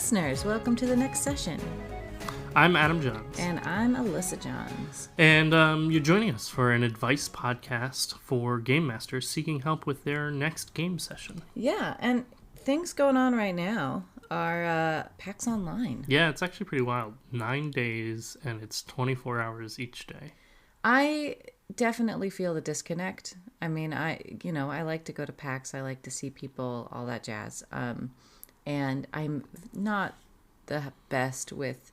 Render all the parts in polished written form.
listeners, welcome to the next session. I'm Adam Johns. And I'm Alyssa Johns. And you're joining us for an advice podcast for game masters seeking help with their next game session. Yeah, and things going on right now are PAX Online. Yeah, it's actually pretty wild. 9 days, and it's 24 hours each day. I definitely feel the disconnect. I mean, I like to go to PAX. I like to see people, all that jazz. And I'm not the best with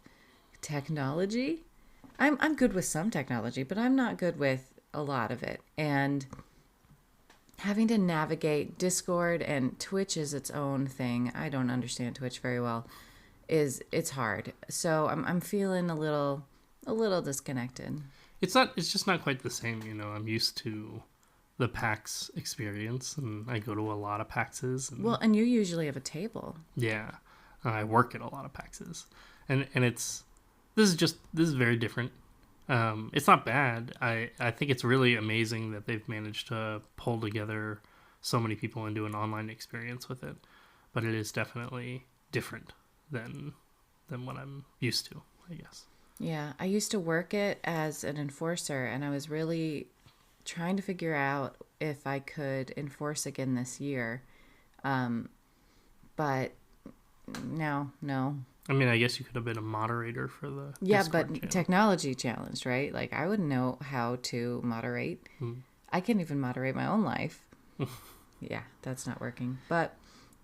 technology. I'm good with some technology, but I'm not good with a lot of it. And having to navigate Discord, and Twitch is its own thing. I don't understand Twitch very well. It's hard. So I'm feeling a little disconnected. It's just not quite the same, I'm used to the PAX experience, and I go to a lot of PAXs. And you usually have a table. Yeah, I work at a lot of PAXs, and this is very different. It's not bad. I think it's really amazing that they've managed to pull together so many people and do an online experience with it, but it is definitely different than what I'm used to, I guess. Yeah, I used to work it as an enforcer, and I was really trying to figure out if I could enforce again this year. But no. I mean, I guess you could have been a moderator for the Discord but channel. Technology challenged, right? Like, I wouldn't know how to moderate. I can't even moderate my own life. Yeah, that's not working. But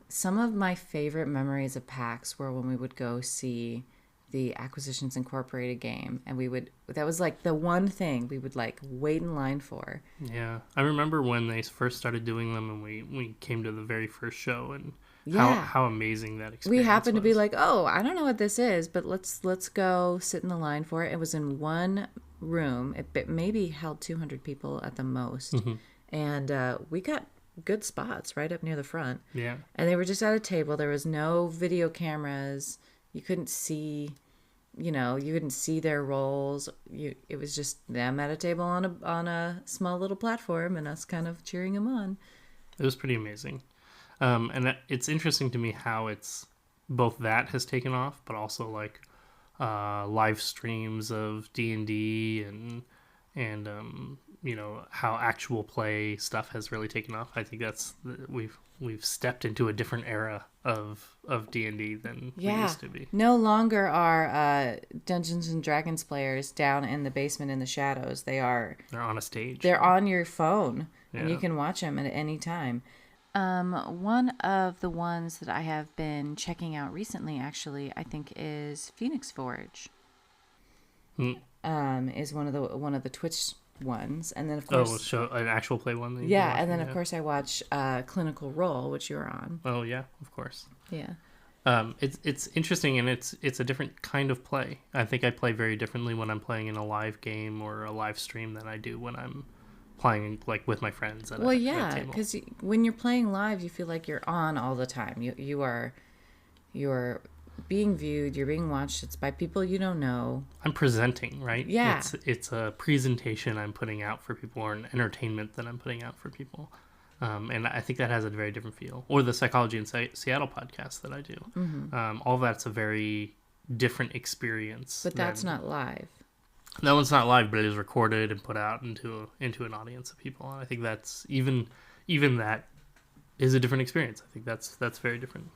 some of my favorite memories of PAX were when we would go see the Acquisitions Incorporated game, and that was like the one thing we would like wait in line for. Yeah, I remember when they first started doing them, and we came to the very first show, and how amazing that experience was. We happened to be like, oh, I don't know what this is, but let's go sit in the line for it. It was in one room. It maybe held 200 people at the most, and we got good spots right up near the front. Yeah, and they were just at a table. There was no video cameras. You couldn't see, you couldn't see their roles. It was just them at a table on a small little platform, and us kind of cheering them on. It was pretty amazing. And it's interesting to me how it's both that has taken off, but also like live streams of D&D and how actual play stuff has really taken off. I think we've stepped into a different era of D&D than we used to be. No longer are Dungeons and Dragons players down in the basement in the shadows. They're on a stage. They're on your phone, and you can watch them at any time. One of the ones that I have been checking out recently, actually, I think is Phoenix Forge. Is one of the Twitch ones, and then of course an actual play one. And then of course I watch Clinical Role, which you're on. Oh yeah, of course. Yeah. It's interesting, and it's a different kind of play. I think I play very differently when I'm playing in a live game or a live stream than I do when I'm playing like with my friends at a table. Because when you're playing live, you feel like you're on all the time. You're being viewed, you're being watched. It's by people you don't know. I'm presenting, right? Yeah. It's a presentation I'm putting out for people, or an entertainment that I'm putting out for people. And I think that has a very different feel. Or the Psychology in Seattle podcast that I do. All that's a very different experience. But that's not live. That one's not live, but it is recorded and put out into an audience of people. And I think that's even that is a different experience. I think that's very different.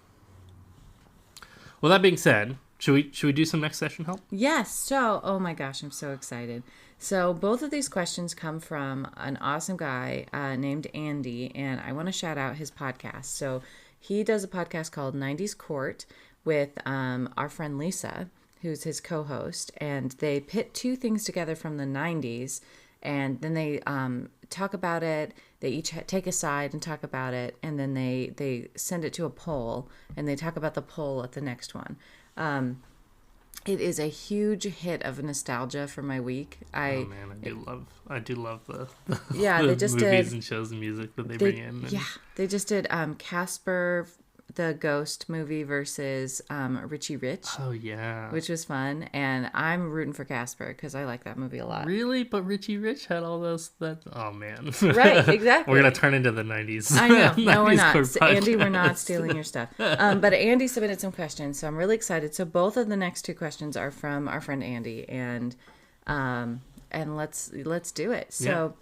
Well, that being said, should we do some next session help? Yes. So, oh my gosh, I'm so excited. So both of these questions come from an awesome guy named Andy, and I want to shout out his podcast. So he does a podcast called 90s Court with our friend Lisa, who's his co-host, and they pit two things together from the 90s, and then they talk about it. They each take a side and talk about it, and then they send it to a poll, and they talk about the poll at the next one. It is a huge hit of nostalgia for my week. I do love the they just movies and shows and music that they bring in. They just did Casper the Ghost movie versus Richie Rich, Oh yeah. which was fun. And I'm rooting for Casper because I like that movie a lot. Really? But Richie Rich had all those. That. Oh man. Right, exactly. We're gonna turn into the 90s. I know. No, we're 90s not. core Andy, we're not podcast. stealing your stuff. But Andy submitted some questions, so I'm really excited. So both of the next two questions are from our friend Andy, and let's do it. So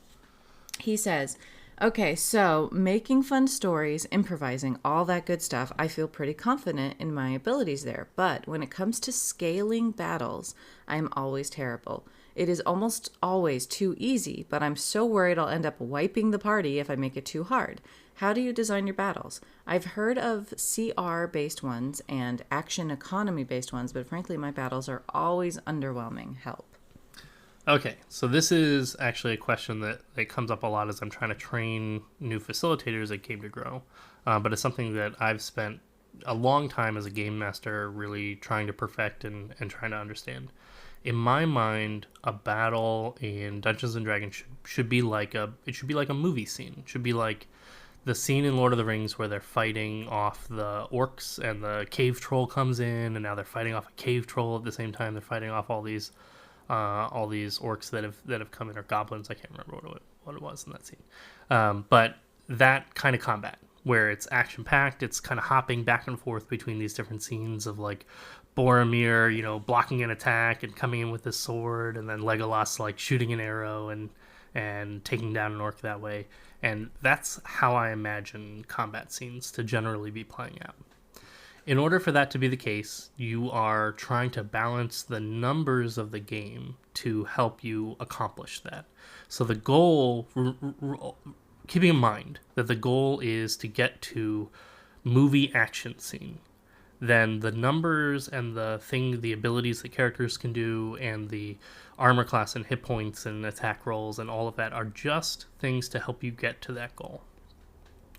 he says, okay, so making fun stories, improvising, all that good stuff, I feel pretty confident in my abilities there. But when it comes to scaling battles, I am always terrible. It is almost always too easy, but I'm so worried I'll end up wiping the party if I make it too hard. How do you design your battles? I've heard of CR-based ones and action economy-based ones, but frankly, my battles are always underwhelming. Help. Okay, so this is actually a question that comes up a lot as I'm trying to train new facilitators at Game to Grow. But it's something that I've spent a long time as a game master really trying to perfect and trying to understand. In my mind, a battle in Dungeons and Dragons should be like a movie scene. It should be like the scene in Lord of the Rings where they're fighting off the orcs and the cave troll comes in, and now they're fighting off a cave troll at the same time. They're fighting off all these orcs that have come in, or goblins. I can't remember what it was in that scene. But that kind of combat where it's action packed, it's kind of hopping back and forth between these different scenes of like Boromir, blocking an attack and coming in with his sword, and then Legolas like shooting an arrow and taking down an orc that way. And that's how I imagine combat scenes to generally be playing out. In order for that to be the case, you are trying to balance the numbers of the game to help you accomplish that. So the goal, keeping in mind that the goal is to get to movie action scene, then the numbers and the abilities that characters can do and the armor class and hit points and attack rolls and all of that are just things to help you get to that goal.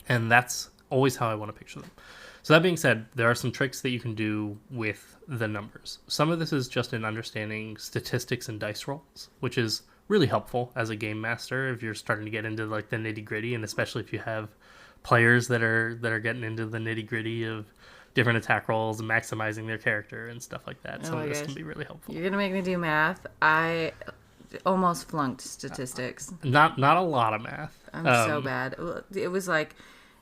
And that's always how I want to picture them. So that being said, there are some tricks that you can do with the numbers. Some of this is just in understanding statistics and dice rolls, which is really helpful as a game master if you're starting to get into like the nitty gritty, and especially if you have players that are getting into the nitty gritty of different attack rolls and maximizing their character and stuff like that. Some of this can be really helpful. You're gonna make me do math. I almost flunked statistics. Not a lot of math. I'm so bad. It was like,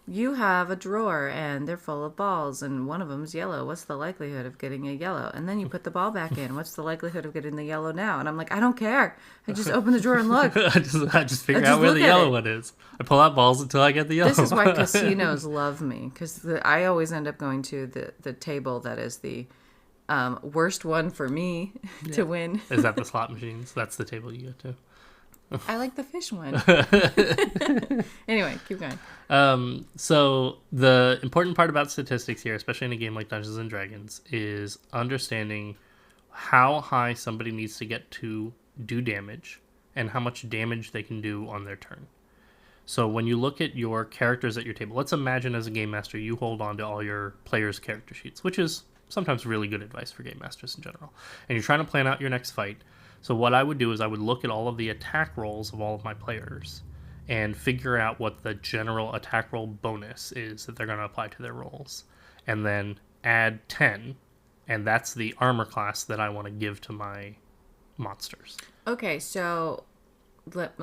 you have a drawer and they're full of balls and one of them's yellow. What's the likelihood of getting a yellow? And then you put the ball back in. What's the likelihood of getting the yellow now? And I'm like, I don't care. I just open the drawer and look. I just figure out where the yellow one is. I pull out balls until I get the yellow. This is why casinos love me, because I always end up going to the table that is the worst one for me to win. Is that the slot machines? That's the table you go to. I like the fish one. Anyway, keep going. So the important part about statistics here, especially in a game like Dungeons and Dragons, is understanding how high somebody needs to get to do damage and how much damage they can do on their turn. So when you look at your characters at your table, let's imagine as a game master you hold on to all your players' character sheets, which is sometimes really good advice for game masters in general. And you're trying to plan out your next fight. So what I would do is I would look at all of the attack rolls of all of my players and figure out what the general attack roll bonus is that they're going to apply to their rolls. And then add 10, and that's the armor class that I want to give to my monsters. Okay, so let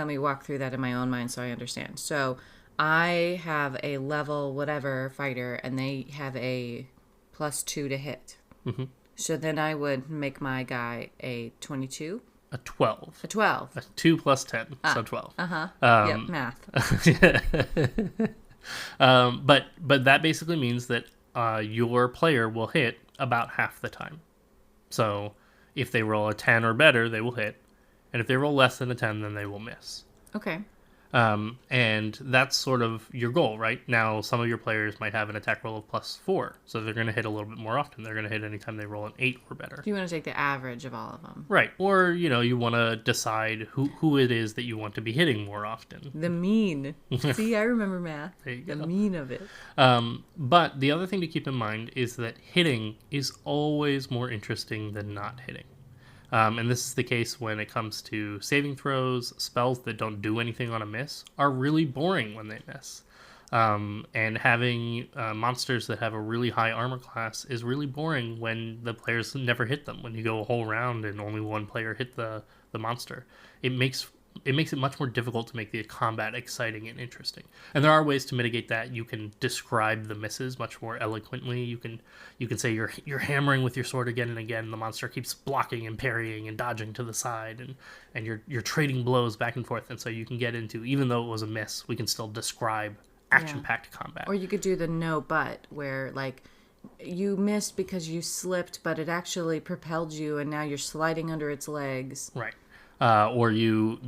me walk through that in my own mind so I understand. So I have a level whatever fighter, and they have a +2 to hit. Mm-hmm. So then I would make my guy a 22? A 12. A 12. A 2 plus 10, so 12. Uh-huh. Yep, math. But that basically means that your player will hit about half the time. So if they roll a 10 or better, they will hit. And if they roll less than a 10, then they will miss. Okay. And that's sort of your goal, right? Now, some of your players might have an attack roll of +4, so they're going to hit a little bit more often. They're going to hit anytime they roll an 8 or better. You want to take the average of all of them. Right. Or, you want to decide who it is that you want to be hitting more often. The mean. See, I remember math. There you go. The mean of it. But the other thing to keep in mind is that hitting is always more interesting than not hitting. And this is the case when it comes to saving throws. Spells that don't do anything on a miss are really boring when they miss. And having monsters that have a really high armor class is really boring when the players never hit them. When you go a whole round and only one player hit the monster, it makes it much more difficult to make the combat exciting and interesting. And there are ways to mitigate that. You can describe the misses much more eloquently. You can say you're hammering with your sword again and again. The monster keeps blocking and parrying and dodging to the side, and you're trading blows back and forth. And so you can get into, even though it was a miss, we can still describe action-packed combat. Or you could do the no but, where like you missed because you slipped, but it actually propelled you, and now you're sliding under its legs. Right. Or you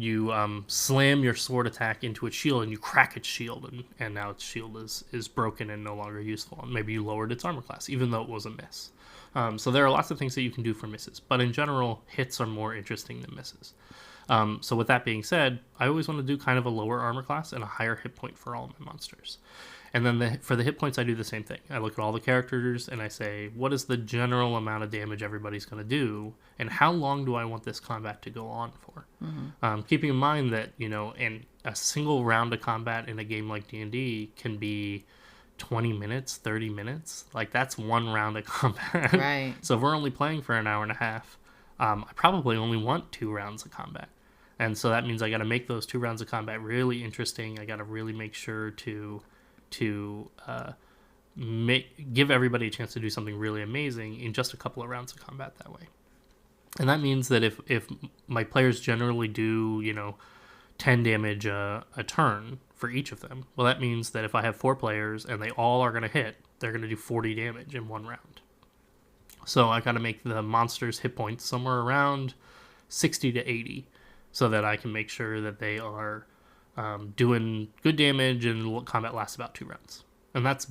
slam your sword attack into its shield and you crack its shield, and now its shield is broken and no longer useful. And maybe you lowered its armor class, even though it was a miss. So there are lots of things that you can do for misses. But in general, hits are more interesting than misses. So with that being said, I always want to do kind of a lower armor class and a higher hit point for all my monsters. And then for the hit points, I do the same thing. I look at all the characters and I say, what is the general amount of damage everybody's going to do? And how long do I want this combat to go on for? Mm-hmm. Keeping in mind that, and a single round of combat in a game like D&D can be 20 minutes, 30 minutes. Like, that's one round of combat. Right. So if we're only playing for an hour and a half, I probably only want 2 rounds of combat. And so that means I got to make those 2 rounds of combat really interesting. I got to really make sure to give everybody a chance to do something really amazing in just a couple of rounds of combat that way. And that means that if my players generally do, 10 damage a turn for each of them, well, that means that if I have 4 players and they all are going to hit, they're going to do 40 damage in one round. So I got to make the monsters' hit points somewhere around 60 to 80 so that I can make sure that they are doing good damage and combat lasts about 2 rounds. And that's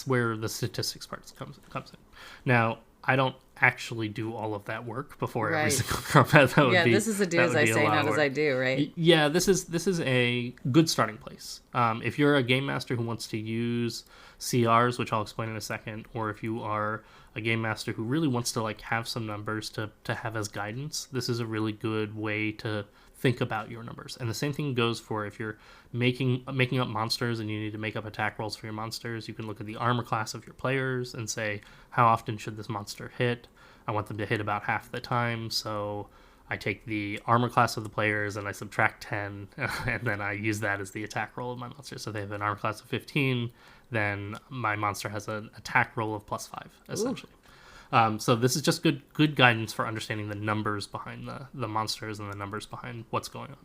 where the statistics part comes in. Now, I don't actually do all of that work before every single combat. This is a do as I say, not as I do, right? Yeah, this is a good starting place. If you're a game master who wants to use CRs, which I'll explain in a second, or if you are a game master who really wants to have some numbers to have as guidance, this is a really good way to think about your numbers. And the same thing goes for if you're making up monsters and you need to make up attack rolls for your monsters. You can look at the armor class of your players and say, how often should this monster hit? I want them to hit about half the time, so I take the armor class of the players and I subtract 10, and then I use that as the attack roll of my monster. So if they have an armor class of 15, then my monster has an attack roll of +5, essentially. So this is just good guidance for understanding the numbers behind the monsters and the numbers behind what's going on.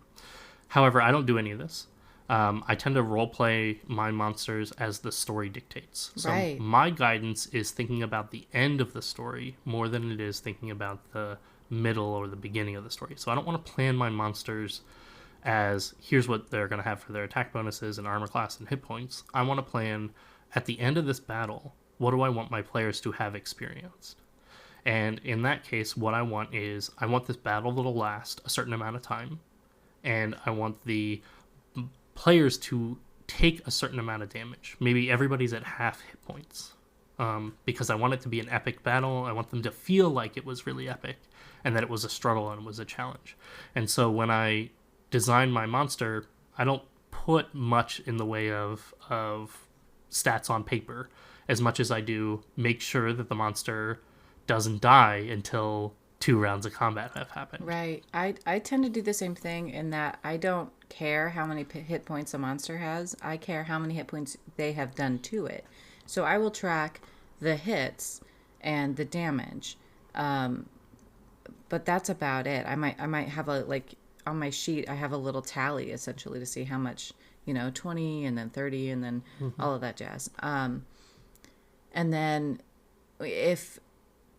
However, I don't do any of this. I tend to roleplay my monsters as the story dictates. So my guidance is thinking about the end of the story more than it is thinking about the middle or the beginning of the story. So I don't want to plan my monsters as here's what they're going to have for their attack bonuses and armor class and hit points. I want to plan at the end of this battle, what do I want my players to have experienced? And in that case, what I want is I want this battle to last a certain amount of time, and I want the players to take a certain amount of damage. Maybe everybody's at half hit points, because I want it to be an epic battle. I want them to feel like it was really epic and that it was a struggle and it was a challenge. And so when I design my monster, I don't put much in the way of stats on paper as much as I do make sure that the monster doesn't die until 2 rounds of combat have happened. Right. I tend to do the same thing in that I don't care how many hit points a monster has. I care how many hit points they have done to it. So I will track the hits and the damage. But that's about it. I might have on my sheet, I have a little tally essentially to see how much, 20 and then 30 and then all of that jazz. And then if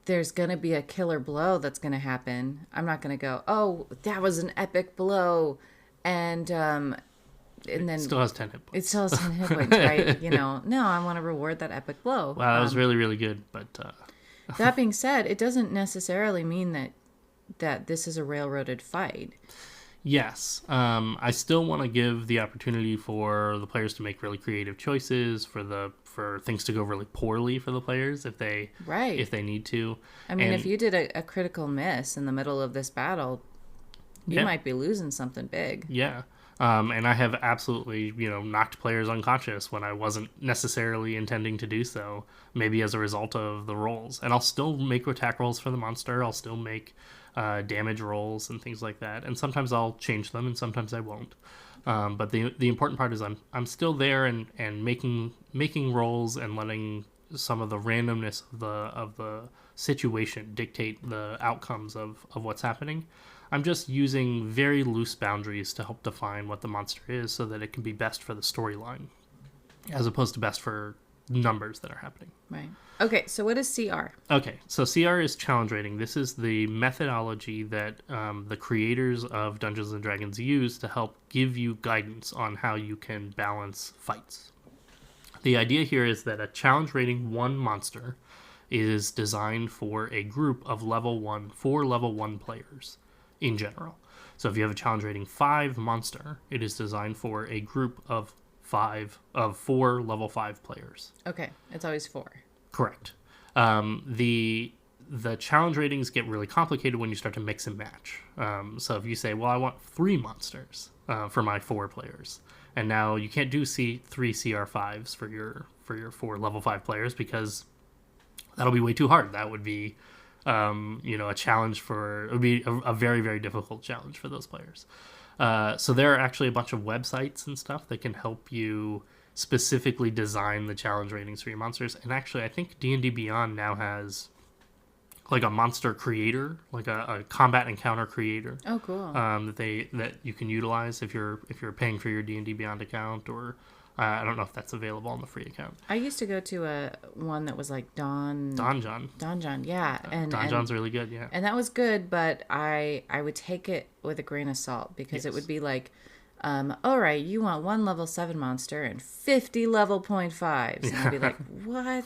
there's going to be a killer blow that's going to happen, I'm not going to go, oh, that was an epic blow. And then it still has 10 hit points. It still has 10 hit points, right? No, I want to reward that epic blow. Wow, that was really, really good. But that being said, it doesn't necessarily mean that this is a railroaded fight. Yes. I still want to give the opportunity for the players to make really creative choices, for things to go really poorly for the players if they need to. I mean, if you did a critical miss in the middle of this battle, you might be losing something big. Yeah. And I have absolutely, knocked players unconscious when I wasn't necessarily intending to do so, maybe as a result of the rolls. And I'll still make attack rolls for the monster. I'll still make damage rolls and things like that. And sometimes I'll change them, and sometimes I won't. But the important part is I'm still there and making rolls and letting some of the randomness of the situation dictate the outcomes of what's happening. I'm just using very loose boundaries to help define what the monster is so that it can be best for the storyline as opposed to best for numbers that are happening. Right. Okay, so what is CR? Okay, so CR is challenge rating. This is the methodology that the creators of Dungeons & Dragons use to help give you guidance on how you can balance fights. The idea here is that a challenge rating 1 monster is designed for a group of level 1 players in general. So if you have a challenge rating 5 monster, it is designed for a group of 4 level 5 players. Okay, it's always 4. Correct. The challenge ratings get really complicated when you start to mix and match. So if you say, well, I want 3 monsters for my 4 players, and now you can't do 3 CR5s for your 4 level 5 players because that'll be way too hard. That would be a challenge it would be a very, very difficult challenge for those players. So there are actually a bunch of websites and stuff that can help you specifically design the challenge ratings for your monsters. And actually, I think D&D Beyond now has like a monster creator, like a combat encounter creator. Oh, cool. That you can utilize if you're paying for your D&D Beyond account, or I don't know if that's available on the free account. I used to go to one that was like Donjon, yeah. Donjon's really good, yeah. And that was good, but I would take it with a grain of salt because it would be like, all right, you want 1 level 7 monster and 50 level 0.5s. And I'd be like, what?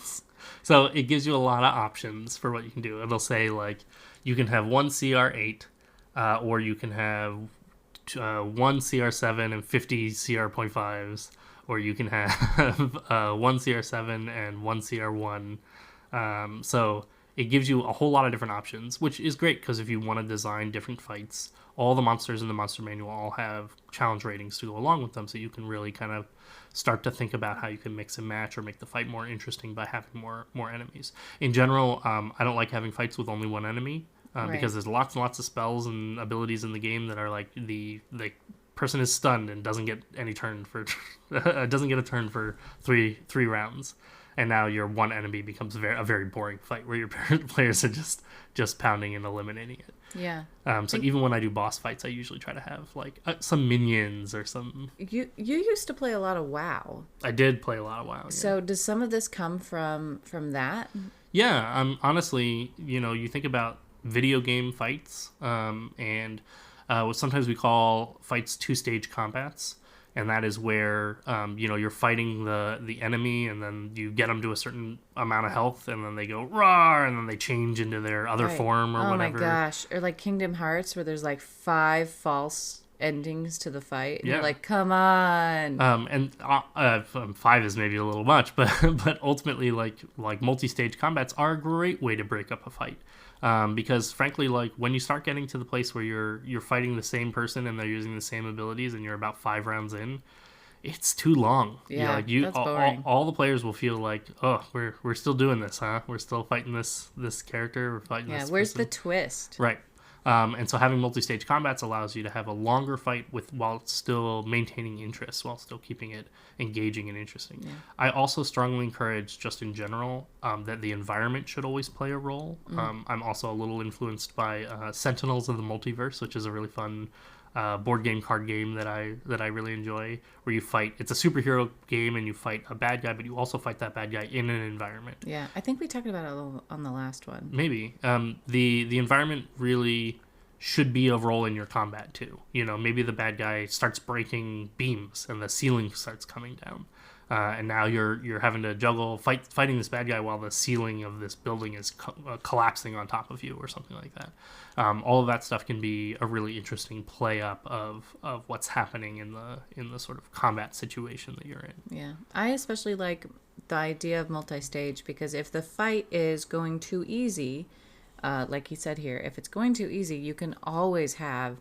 So it gives you a lot of options for what you can do. It'll say, like, you can have 1 CR8, or you can have 1 CR7 and 50 CR.5s, or you can have 1 CR7 and 1 CR1. So it gives you a whole lot of different options, which is great because if you want to design different fights, all the monsters in the monster manual all have challenge ratings to go along with them, so you can really kind of start to think about how you can mix and match or make the fight more interesting by having more enemies. In general, I don't like having fights with only one enemy because there's lots and lots of spells and abilities in the game that are like the person is stunned and doesn't get any turn for doesn't get a turn for three rounds. And now your one enemy becomes a very boring fight where your players are just pounding and eliminating it. Yeah. So even when I do boss fights, I usually try to have like some minions or some. You used to play a lot of WoW. I did play a lot of WoW. Yeah. So does some of this come from that? Yeah. Honestly, you think about video game fights, and what sometimes we call fights 2-stage combats. And that is where, you're fighting the enemy, and then you get them to a certain amount of health, and then they go roar, and then they change into their other form or whatever. Oh my gosh! Or like Kingdom Hearts, where there's like 5 false endings to the fight, and you're like, come on. And 5 is maybe a little much, but ultimately, like multi-stage combats are a great way to break up a fight. Because frankly, like when you start getting to the place where you're fighting the same person and they're using the same abilities and you're about 5 rounds in, it's too long. Yeah, that's boring. All the players will feel like, oh, we're still doing this, huh? We're still fighting this character. We're fighting this. Yeah, where's person. the twist? Right. And so having multi-stage combats allows you to have a longer fight while still maintaining interest, while still keeping it engaging and interesting. Yeah. I also strongly encourage, just in general, that the environment should always play a role. I'm also a little influenced by Sentinels of the Multiverse, which is a really fun board game, card game that I really enjoy, where you fight. It's a superhero game, and you fight a bad guy, but you also fight that bad guy in an environment. Yeah, I think we talked about it a little on the last one. Maybe. The environment really should be a role in your combat too. Maybe the bad guy starts breaking beams and the ceiling starts coming down, and now you're having to juggle fighting this bad guy while the ceiling of this building is collapsing on top of you or something like that. All of that stuff can be a really interesting play up of what's happening in the sort of combat situation that you're in. Yeah, I especially like the idea of multi-stage because if the fight is going too easy, like he said here, if it's going too easy, you can always have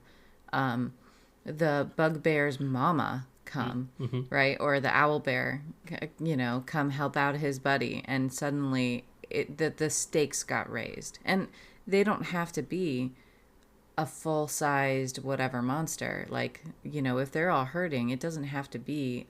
the bugbear's mama come, Mm-hmm. right? Or the owl bear, come help out his buddy. And suddenly the stakes got raised. And they don't have to be a full-sized whatever monster. Like, if they're all hurting, it doesn't have to be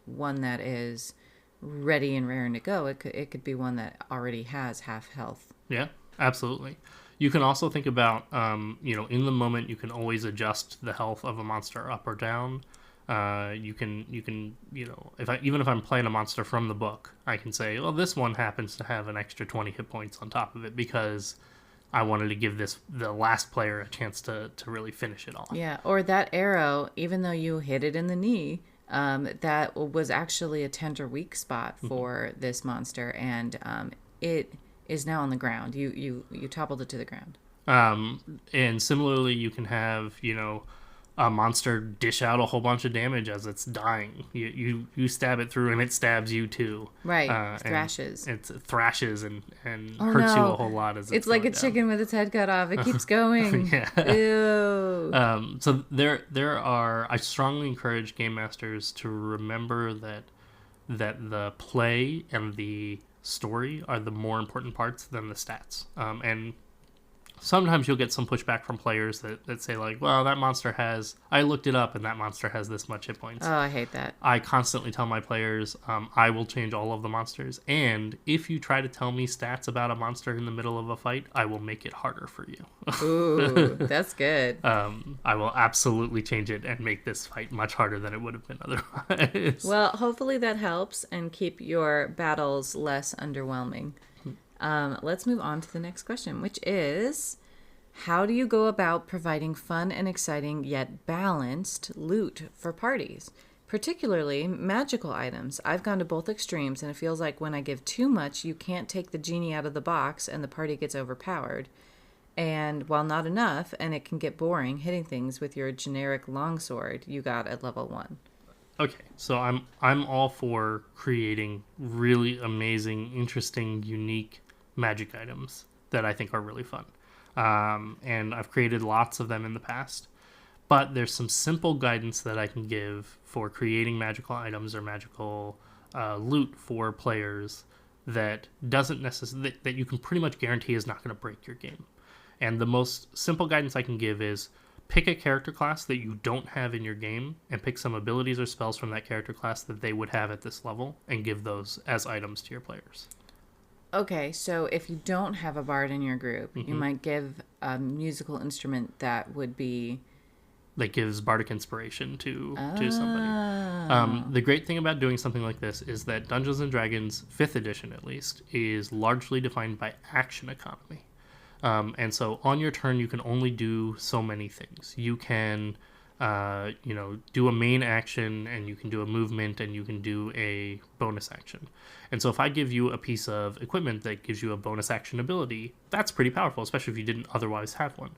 one that is ready and raring to go. It could be one that already has half health. Yeah, absolutely. You can also think about, in the moment, you can always adjust the health of a monster up or down. You can, even if I'm playing a monster from the book, I can say, well, this one happens to have an extra 20 hit points on top of it because I wanted to give the last player a chance to really finish it off. Yeah, or that arrow, even though you hit it in the knee, that was actually a tender weak spot for this monster, and it is now on the ground. You toppled it to the ground. And similarly, you can have, a monster dish out a whole bunch of damage as it's dying. You stab it through and it stabs you too. Right, thrashes. It thrashes and hurts you a whole lot as it's like a chicken with its head cut off. It keeps going. Yeah. Ew. So there are. I strongly encourage game masters to remember that the play and the story are the more important parts than the stats. And sometimes you'll get some pushback from players that say like, well, I looked it up and that monster has this much hit points. Oh, I hate that. I constantly tell my players, I will change all of the monsters. And if you try to tell me stats about a monster in the middle of a fight, I will make it harder for you. Ooh, that's good. I will absolutely change it and make this fight much harder than it would have been otherwise. Well, hopefully that helps and keep your battles less underwhelming. Let's move on to the next question, which is, how do you go about providing fun and exciting yet balanced loot for parties? Particularly magical items. I've gone to both extremes, and it feels like when I give too much, you can't take the genie out of the box and the party gets overpowered. And while not enough, and it can get boring hitting things with your generic longsword you got at level 1. Okay, so I'm all for creating really amazing, interesting, unique magic items that I think are really fun. And I've created lots of them in the past. But there's some simple guidance that I can give for creating magical items or magical loot for players that doesn't necessarily that you can pretty much guarantee is not going to break your game. And the most simple guidance I can give is pick a character class that you don't have in your game and pick some abilities or spells from that character class that they would have at this level and give those as items to your players. Okay, so if you don't have a bard in your group, you might give a musical instrument that gives bardic inspiration to somebody. The great thing about doing something like this is that Dungeons and Dragons 5th edition, at least, is largely defined by action economy. And so on your turn, you can only do so many things. You can, do a main action, and you can do a movement, and you can do a bonus action. And so if I give you a piece of equipment that gives you a bonus action ability, that's pretty powerful, especially if you didn't otherwise have one.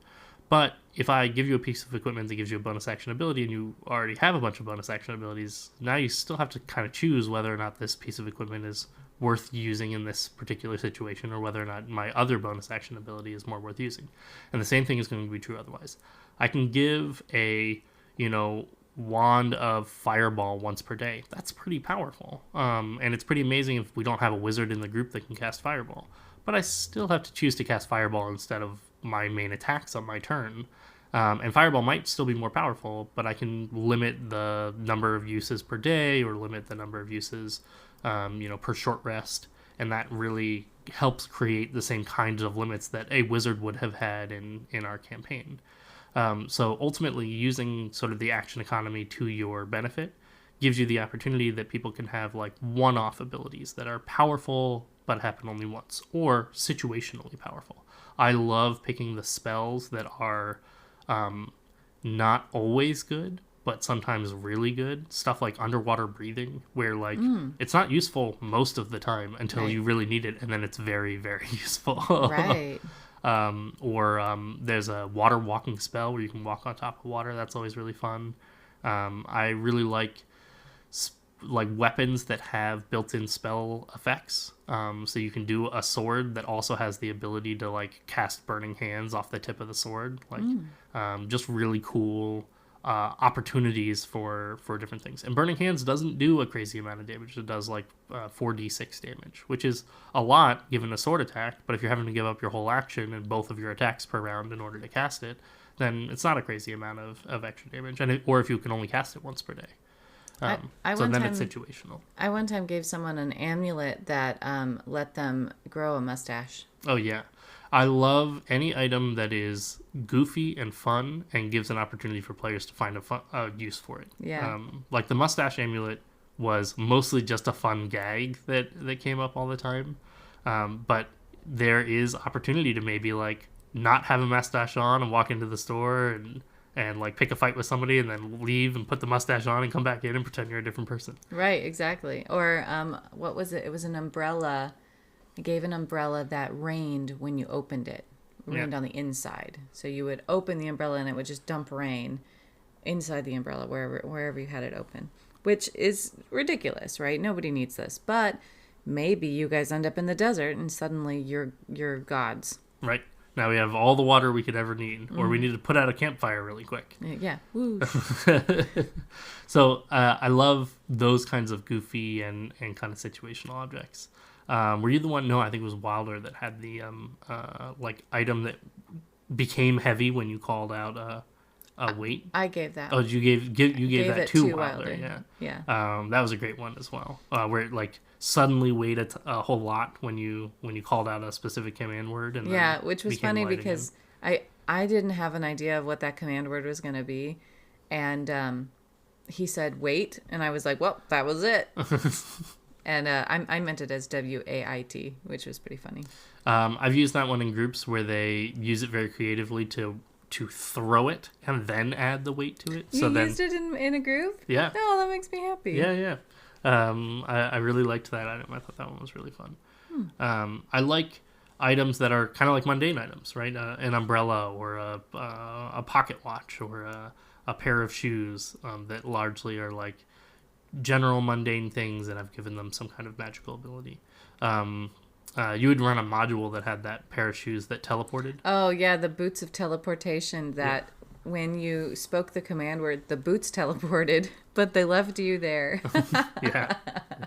But if I give you a piece of equipment that gives you a bonus action ability and you already have a bunch of bonus action abilities, now you still have to kind of choose whether or not this piece of equipment is worth using in this particular situation or whether or not my other bonus action ability is more worth using. And the same thing is going to be true otherwise. I can give a, wand of fireball once per day. That's pretty powerful. And it's pretty amazing if we don't have a wizard in the group that can cast fireball. But I still have to choose to cast fireball instead of my main attacks on my turn. And fireball might still be more powerful, but I can limit the number of uses per day or limit the number of uses, per short rest. And that really helps create the same kinds of limits that a wizard would have had in our campaign. So ultimately, using sort of the action economy to your benefit gives you the opportunity that people can have like one-off abilities that are powerful but happen only once, or situationally powerful. I love picking the spells that are not always good, but sometimes really good. Stuff like underwater breathing, where like it's not useful most of the time until you really need it, and then it's very, very useful. Right. Or there's a water walking spell where you can walk on top of water. That's always really fun. I really like weapons that have built-in spell effects. So you can do a sword that also has the ability to like cast burning hands off the tip of the sword. Just really cool opportunities for different things. And Burning Hands doesn't do a crazy amount of damage. It does like 4d6 damage, which is a lot given a sword attack. But if you're having to give up your whole action and both of your attacks per round in order to cast it, then it's not a crazy amount of extra damage. Or if you can only cast it once per day. So then it's situational. I one time gave someone an amulet that let them grow a mustache. Oh, yeah. I love any item that is goofy and fun and gives an opportunity for players to find a use for it. Yeah. Like the mustache amulet was mostly just a fun gag that came up all the time. But there is opportunity to maybe like not have a mustache on and walk into the store and like pick a fight with somebody and then leave and put the mustache on and come back in and pretend you're a different person. Right, exactly. Or what was it? It was an umbrella. I gave an umbrella that rained when you opened it. It rained on the inside. So you would open the umbrella and it would just dump rain inside the umbrella wherever you had it open. Which is ridiculous, right? Nobody needs this. But maybe you guys end up in the desert and suddenly you're gods. Right. Now we have all the water we could ever need. Or we need to put out a campfire really quick. Yeah. Woo. So I love those kinds of goofy and kind of situational objects. Were you the one? No, I think it was Wilder that had the like item that became heavy when you called out a weight. I gave that. Oh, you gave that to Wilder. Yeah. That was a great one as well. Where it like suddenly weighed a whole lot when you called out a specific command word. And yeah, which was funny because I didn't have an idea of what that command word was going to be, and he said wait, and I was like, well, that was it. And I meant it as WAIT, which was pretty funny. I've used that one in groups where they use it very creatively to throw it and then add the weight to it. You used it in a group? Yeah. Oh, that makes me happy. Yeah. I really liked that item. I thought that one was really fun. I like items that are kind of like mundane items, right? An umbrella or a pocket watch or a pair of shoes that largely are like general mundane things that have given them some kind of magical ability. You would run a module that had that pair of shoes that teleported. Oh, yeah, the boots of teleportation that when you spoke the command word, the boots teleported, but they left you there. Yeah,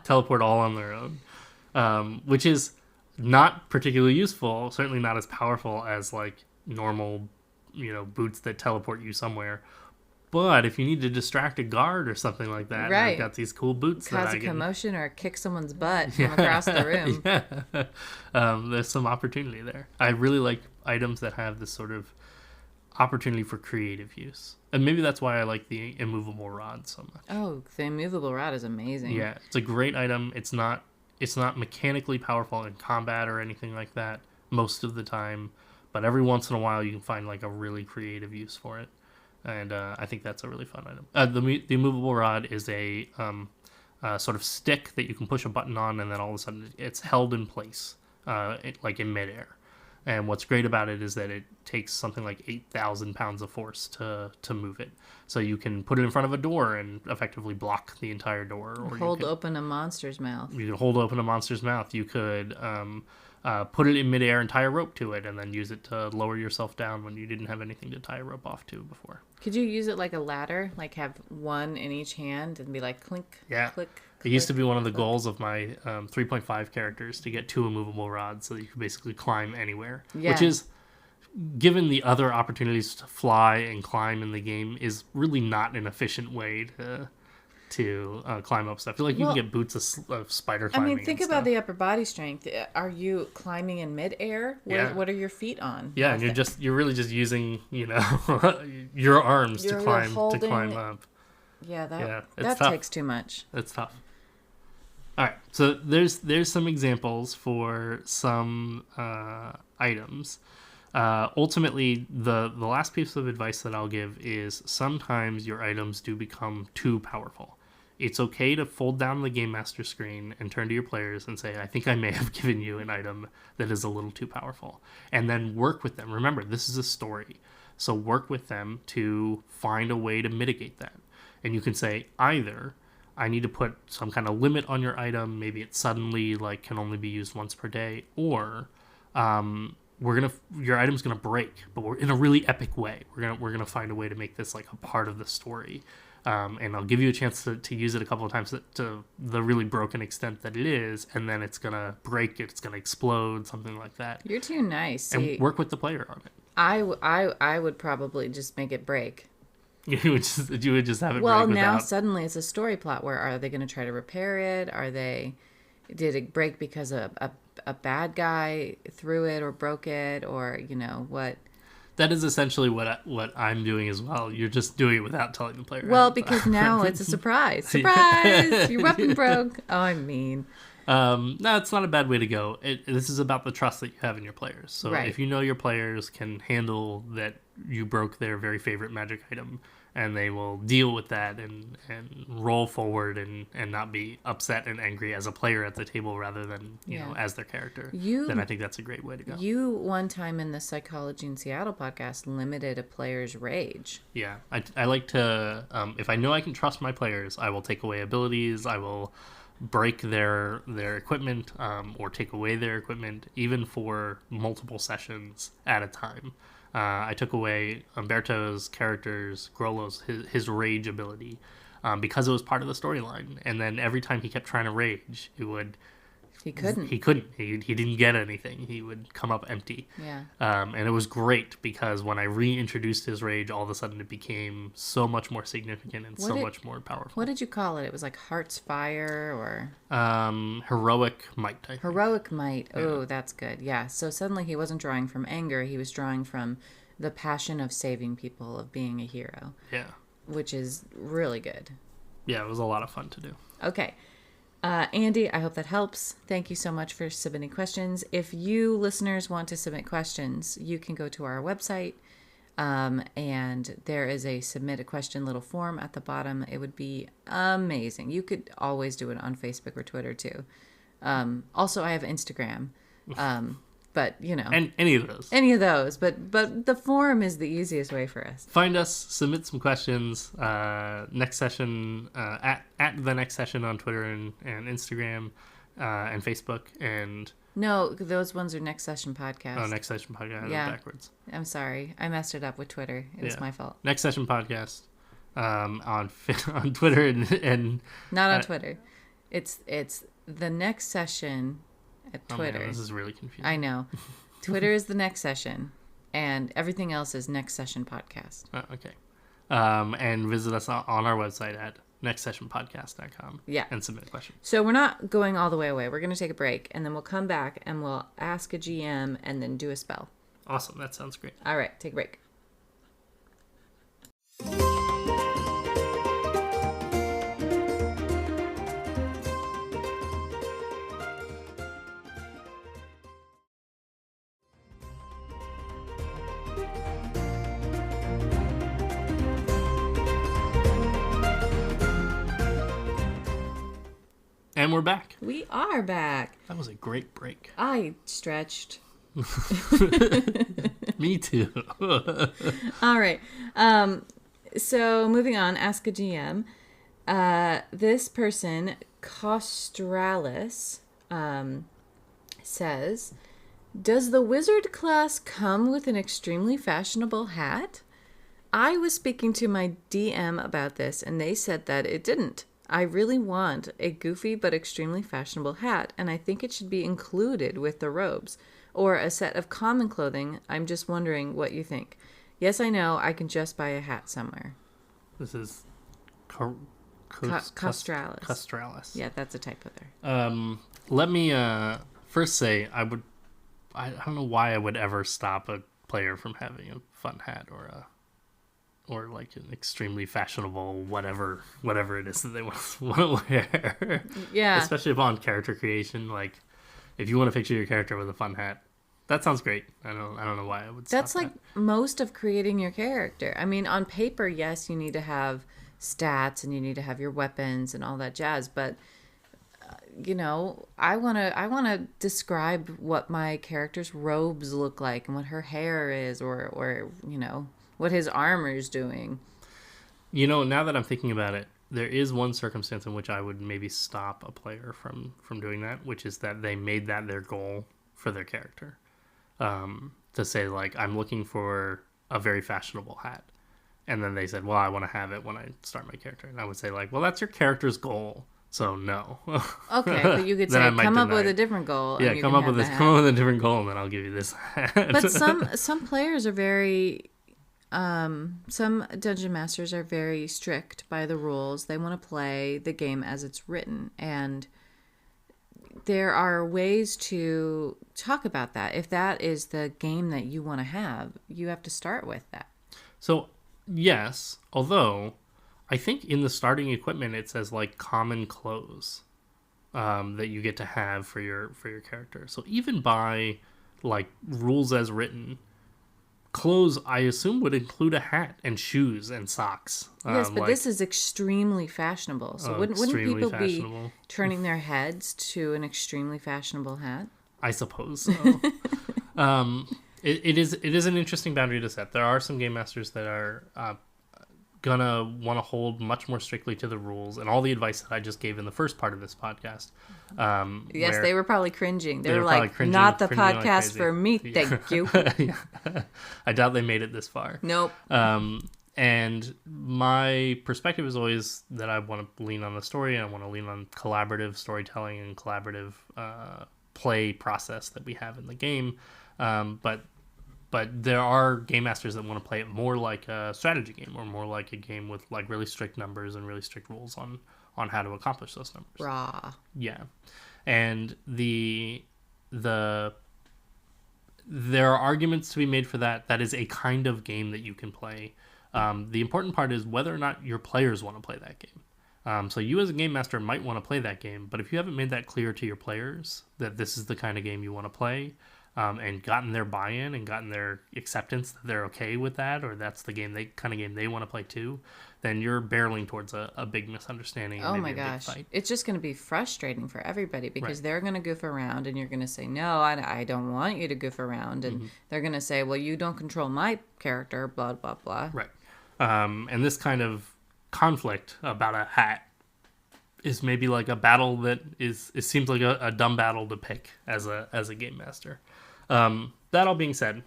teleport all on their own, which is not particularly useful, certainly not as powerful as like normal, boots that teleport you somewhere. But if you need to distract a guard or something like that, right. I've got these cool boots Cause a commotion or kick someone's butt from across the room. Yeah. There's some opportunity there. I really like items that have this sort of opportunity for creative use. And maybe that's why I like the immovable rod so much. Oh, the immovable rod is amazing. Yeah, it's a great item. It's not mechanically powerful in combat or anything like that most of the time. But every once in a while you can find like a really creative use for it. And I think that's a really fun item. The immovable rod is a sort of stick that you can push a button on, and then all of a sudden it's held in place, like in midair. And what's great about it is that it takes something like 8,000 pounds of force to move it. So you can put it in front of a door and effectively block the entire door. Or hold open a monster's mouth. You can hold open a monster's mouth. You could put it in midair and tie a rope to it, and then use it to lower yourself down when you didn't have anything to tie a rope off to before. Could you use it like a ladder? Like have one in each hand and be like clink, yeah. click, it used to be one of the goals of my 3.5 characters to get 2 immovable rods so that you could basically climb anywhere. Yeah. Which is, given the other opportunities to fly and climb in the game, is really not an efficient way to climb up stuff. I feel like you can get boots of spider climbing. I mean, think about the upper body strength. Are you climbing in midair? What are your feet on? Yeah, and you're really just using your arms to climb up. Yeah, that takes too much. It's tough. All right, so there's some examples for some items. Ultimately, the last piece of advice that I'll give is sometimes your items do become too powerful. It's okay to fold down the Game Master screen and turn to your players and say, I think I may have given you an item that is a little too powerful. And then work with them. Remember, this is a story. So work with them to find a way to mitigate that. And you can say, either I need to put some kind of limit on your item, maybe it suddenly can only be used once per day, or your item's gonna break, but we're in a really epic way. We're gonna find a way to make this like a part of the story. And I'll give you a chance to use it a couple of times to the really broken extent that it is, and then it's gonna break, it's gonna explode, something like that. You're too nice. See, and work with the player on it. I would probably just make it break. You would just have it. Well, break now without... suddenly it's a story plot. Where are they going to try to repair it? Did it break because a bad guy threw it or broke it, or what? That is essentially what I'm doing as well. You're just doing it without telling the player. Well, because now it's a surprise. Surprise! Your weapon broke. Oh, I mean. No, it's not a bad way to go. This is about the trust that you have in your players. So right. If you know your players can handle that you broke their very favorite magic item, and they will deal with that and roll forward and not be upset and angry as a player at the table rather than you know as their character, then I think that's a great way to go. You one time in the Psychology in Seattle podcast limited a player's rage. Yeah, I like to if I know I can trust my players, I will take away abilities. I will break their equipment or take away their equipment, even for multiple sessions at a time. I took away Umberto's character's, Grollo's, his rage ability because it was part of the storyline. And then every time he kept trying to rage, He couldn't. He didn't get anything. He would come up empty. Yeah. And it was great because when I reintroduced his rage, all of a sudden it became so much more significant and much more powerful. What did you call it? It was like Heart's Fire or... Heroic Might. I think. Heroic Might. Oh, that's good. Yeah. So suddenly he wasn't drawing from anger. He was drawing from the passion of saving people, of being a hero. Yeah. Which is really good. Yeah, it was a lot of fun to do. Okay. Andy, I hope that helps. Thank you so much for submitting questions. If you listeners want to submit questions, you can go to our website, and there is a submit a question little form at the bottom. It would be amazing. You could always do it on Facebook or Twitter too. Also, I have Instagram, but and any of those. But the forum is the easiest way for us. Find us, submit some questions. Next session at the next session on Twitter and Instagram and Facebook and. No, those ones are Next Session Podcast. Oh, Next Session Podcast. Yeah. Backwards. I'm sorry. I messed it up with Twitter. It was my fault. Next Session Podcast on Twitter and not on Twitter. It's the Next Session at Twitter. Man, this is really confusing. I know. Twitter is the Next Session, and everything else is Next Session Podcast. Oh, okay. And visit us on our website at nextsessionpodcast.com. Yeah. And submit a question. So we're not going all the way away. We're going to take a break, and then we'll come back, and we'll ask a GM, and then do a spell. Awesome. That sounds great. All right. Take a break. And we're back. We are back. That was a great break. I stretched. Me too. All right. So moving on, ask a GM. This person, Costralis, says, does the wizard class come with an extremely fashionable hat? I was speaking to my DM about this, and they said that it didn't. I really want a goofy but extremely fashionable hat, and I think it should be included with the robes, or a set of common clothing. I'm just wondering what you think. Yes, I know, I can just buy a hat somewhere. This is Costralis. Costralis. Yeah, that's a typo there. Let me first say I don't know why I would ever stop a player from having a fun hat or like an extremely fashionable whatever it is that they want to wear. Yeah. Especially upon character creation, like if you want to picture your character with a fun hat, that sounds great. I don't know why I would stop That's like most of creating your character. I mean, on paper, yes, you need to have stats and you need to have your weapons and all that jazz, but I want to describe what my character's robes look like and what her hair is or what his armor is doing. Now that I'm thinking about it, there is one circumstance in which I would maybe stop a player from doing that, which is that they made that their goal for their character. to say, like, I'm looking for a very fashionable hat. And then they said, well, I want to have it when I start my character. And I would say, like, well, that's your character's goal. So no. Okay, but you could say, come up with a different goal. Yeah, and you come can up have with the a hat. come up with a different goal, and then I'll give you this hat. But some players are very, some dungeon masters are very strict by the rules. They want to play the game as it's written, and there are ways to talk about that. If that is the game that you want to have, you have to start with that. So yes, although I think in the starting equipment it says like common clothes that you get to have for your character. So even by like rules as written, clothes I assume would include a hat and shoes and socks. Yes, but this is extremely fashionable. So wouldn't people be turning their heads to an extremely fashionable hat? I suppose so. It is an interesting boundary to set. There are some game masters that are gonna want to hold much more strictly to the rules and all the advice that I just gave in the first part of this podcast. Yes, they were probably cringing. They were like, not the podcast like for me, thank you. I doubt they made it this far. Nope. And my perspective is always that I want to lean on the story and I want to lean on collaborative storytelling and collaborative play process that we have in the game. But there are game masters that want to play it more like a strategy game or more like a game with like really strict numbers and really strict rules on how to accomplish those numbers. Raw. Yeah. And there are arguments to be made for that. That is a kind of game that you can play. The important part is whether or not your players want to play that game. So you as a game master might want to play that game, but if you haven't made that clear to your players that this is the kind of game you want to play, and gotten their buy-in and gotten their acceptance that they're okay with that, or that's the kind of game they want to play too, then you're barreling towards a big misunderstanding. And oh my gosh, it's just going to be frustrating for everybody because they're going to goof around and you're going to say, no, I don't want you to goof around, and they're going to say, well, you don't control my character, blah blah blah. Right. And this kind of conflict about a hat is maybe like a battle that it seems like a dumb battle to pick as a game master. That all being said,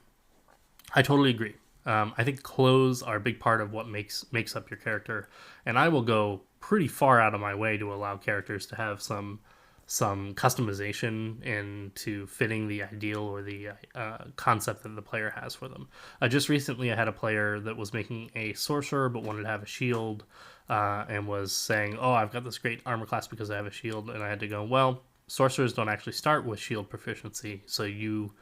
I totally agree. I think clothes are a big part of what makes up your character, and I will go pretty far out of my way to allow characters to have some customization into fitting the ideal or the concept that the player has for them. Just recently, I had a player that was making a sorcerer but wanted to have a shield, and was saying, "Oh, I've got this great armor class because I have a shield," and I had to go, "Well, sorcerers don't actually start with shield proficiency, so you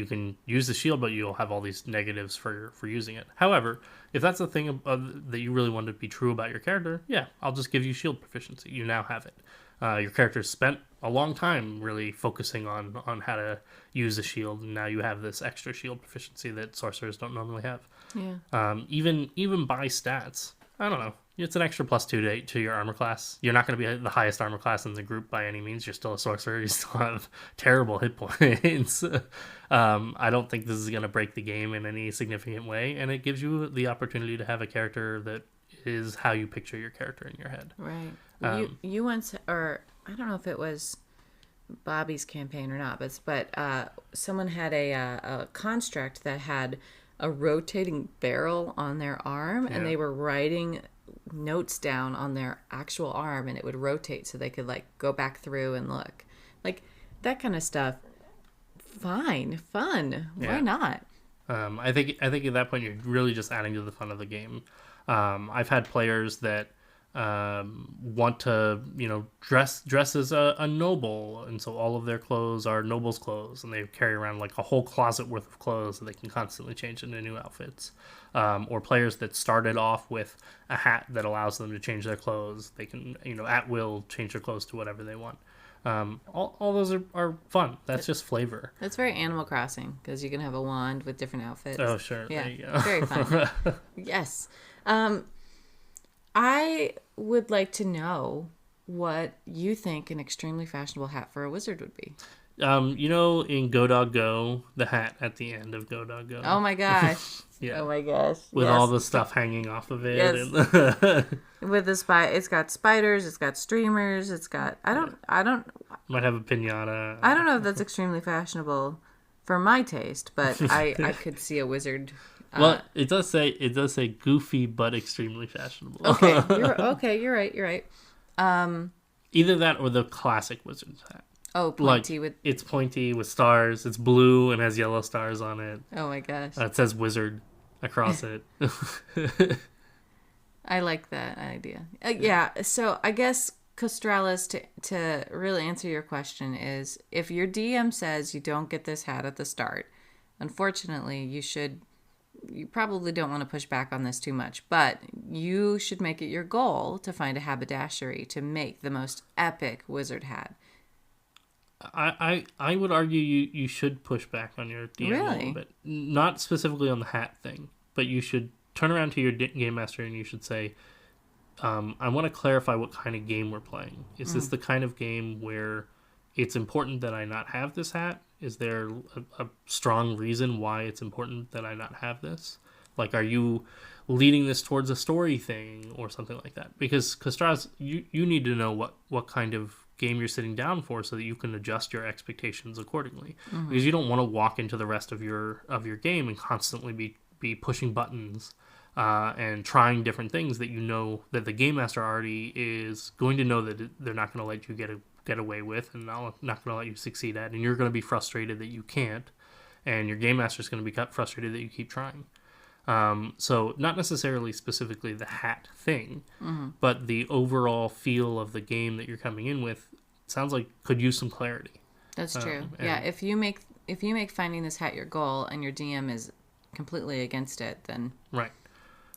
can use the shield, but you'll have all these negatives for using it. However, if that's the thing that you really want to be true about your character, yeah, I'll just give you shield proficiency. You now have it. Your character spent a long time really focusing on how to use the shield, and now you have this extra shield proficiency that sorcerers don't normally have. Yeah. Even by stats, I don't know. It's an extra +2 to your armor class. You're not going to be the highest armor class in the group by any means. You're still a sorcerer. You still have terrible hit points. I don't think this is going to break the game in any significant way, and it gives you the opportunity to have a character that is how you picture your character in your head. Right. You once, or I don't know if it was Bobby's campaign or not, but someone had a construct that had a rotating barrel on their arm, and they were writing notes down on their actual arm, and it would rotate so they could like go back through and look, like that kind of stuff. Fun. Why not? I think at that point you're really just adding to the fun of the game. I've had players that want to dress as a noble, and so all of their clothes are noble's clothes, and they carry around like a whole closet worth of clothes that they can constantly change into new outfits. Or players that started off with a hat that allows them to change their clothes. They can at will change their clothes to whatever they want. All those are fun. That's just flavor. That's very Animal Crossing, because you can have a wand with different outfits. Oh sure. Yeah, there you go. Very fun. Yes. I would like to know what you think an extremely fashionable hat for a wizard would be. In Go Dog Go, the hat at the end of Go Dog Go. Oh my gosh. Yeah. Oh my gosh. With all the stuff hanging off of it. Yes. And with the it's got spiders, it's got streamers, it's got I don't might have a piñata. I don't know if that's extremely fashionable. for my taste, but I could see a wizard. Well, it does say goofy but extremely fashionable. Okay, you're right. Either that or the classic wizard's hat. Oh, pointy with... It's pointy with stars. It's blue and has yellow stars on it. Oh my gosh. It says wizard across it. I like that idea. Yeah, so I guess, Costralis, to really answer your question is, if your DM says you don't get this hat at the start, unfortunately, you probably don't want to push back on this too much, but you should make it your goal to find a haberdashery to make the most epic wizard hat. I would argue you should push back on your DM a little bit. Not specifically on the hat thing, but you should turn around to your game master and you should say, I want to clarify what kind of game we're playing. Is this the kind of game where it's important that I not have this hat? Is there a strong reason why it's important that I not have this? Like, are you leading this towards a story thing or something like that? Because, Kostras, you need to know what kind of game you're sitting down for so that you can adjust your expectations accordingly. Because you don't want to walk into the rest of your game and constantly be pushing buttons and trying different things that you know that the game master already is going to know that they're not going to let you get away with and not going to let you succeed at, and you're going to be frustrated that you can't, and your game master is going to be frustrated that you keep trying. So not necessarily specifically the hat thing, but the overall feel of the game that you're coming in with sounds like could use some clarity. That's true. Yeah, if you make finding this hat your goal and your DM is completely against it, then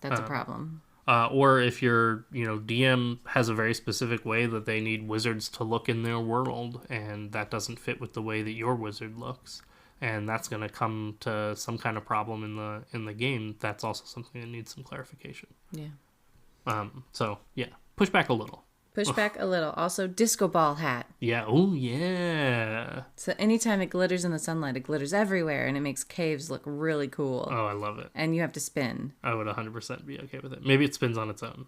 that's a problem. Or if your DM has a very specific way that they need wizards to look in their world, and that doesn't fit with the way that your wizard looks, and that's going to come to some kind of problem in the game. That's also something that needs some clarification. Yeah. So yeah, push back a little. Push back a little. Also, disco ball hat. Yeah. Oh, yeah. So anytime it glitters in the sunlight, it glitters everywhere, and it makes caves look really cool. Oh, I love it. And you have to spin. I would 100% be okay with it. Maybe it spins on its own.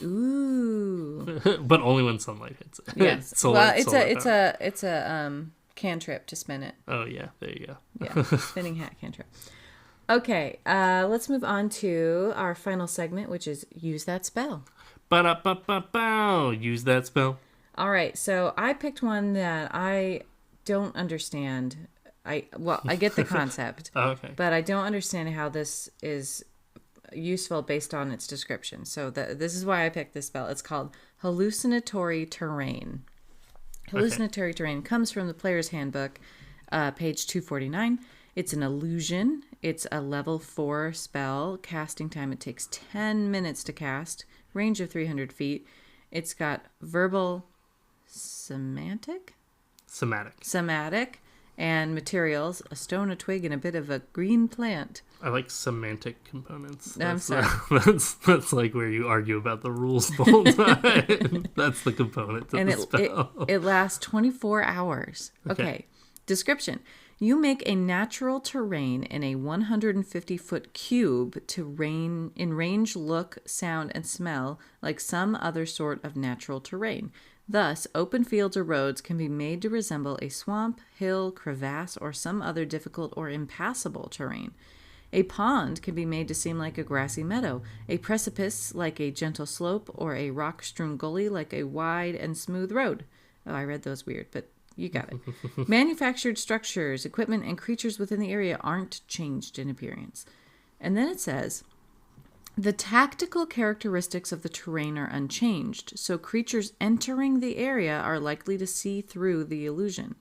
Ooh. But only when sunlight hits it. Yes. It's a cantrip to spin it. Oh, yeah. There you go. Yeah. Spinning hat cantrip. Okay. Let's move on to our final segment, which is Use That Spell. Ba-da-ba-ba-bow. Use that spell. All right, so I picked one that I don't understand. I get the concept, Okay, but I don't understand how this is useful based on its description. So this is why I picked this spell. It's called Hallucinatory Terrain. Hallucinatory Terrain comes from the Player's Handbook, page 249. It's an illusion. It's a level 4 spell. Casting time, it takes 10 minutes to cast. Range of 300 feet. It's got verbal somatic, and materials: a stone, a twig, and a bit of a green plant. I like semantic components. I'm sorry. That's like where you argue about the rules the whole time. That's the component of the spell. It lasts 24 hours. Okay. Description. You make a natural terrain in a 150-foot cube to in range, look, sound, and smell like some other sort of natural terrain. Thus, open fields or roads can be made to resemble a swamp, hill, crevasse, or some other difficult or impassable terrain. A pond can be made to seem like a grassy meadow, a precipice like a gentle slope, or a rock-strewn gully like a wide and smooth road. Oh, I read those weird, but you got it. Manufactured structures, equipment, and creatures within the area aren't changed in appearance. And then it says, the tactical characteristics of the terrain are unchanged, so creatures entering the area are likely to see through the illusion.